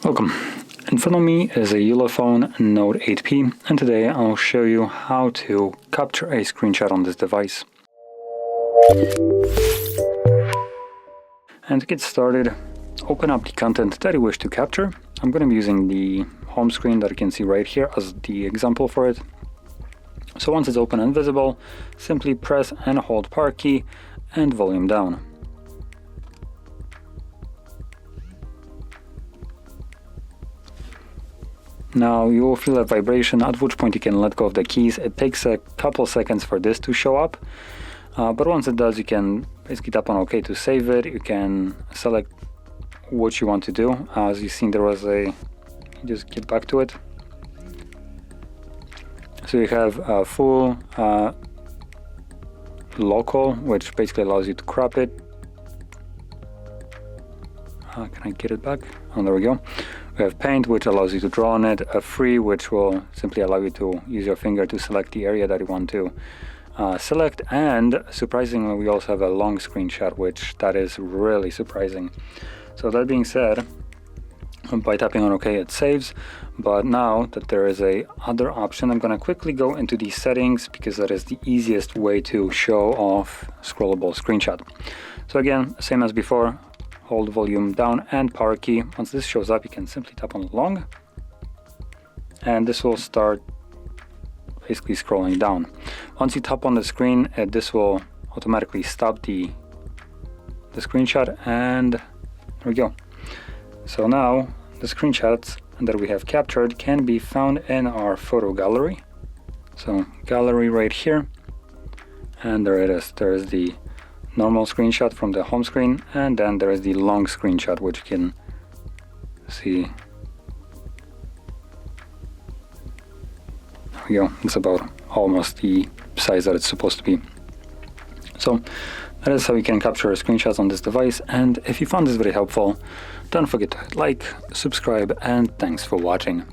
Welcome. In front of me is a ULEFONE Note 8P, and today I'll show you how to capture a screenshot on this device. And to get started, open up the content that you wish to capture. I'm going to be using the home screen that you can see right here as the example for it. So once it's open and visible, simply press and hold power key and volume down. Now you will feel a vibration, at which point you can let go of the keys. It takes a couple seconds for this to show up, but once it does, you can basically tap on OK to save it. You can select what you want to do. As you've seen, there was just get back to it. So you have a full local, which basically allows you to crop it. Can I get it back? Oh, there we go. We have paint, which allows you to draw on it. A free, which will simply allow you to use your finger to select the area that you want to select. And surprisingly, we also have a long screenshot, which that is really surprising. So that being said, by tapping on OK, it saves. But now that there is a other option, I'm going to quickly go into the settings because that is the easiest way to show off scrollable screenshot. So again, same as before. Hold volume down and power key. Once this shows up, you can simply tap on long, and this will start basically scrolling down. Once you tap on the screen, this will automatically stop the screenshot, and there we go. So now the screenshots that we have captured can be found in our photo gallery. So gallery right here, and there it is. There is the normal screenshot from the home screen, and then there is the long screenshot, which you can see. There we go. It's about almost the size that it's supposed to be. So that is how you can capture screenshots on this device. And if you found this very helpful, don't forget to hit like, subscribe, and thanks for watching.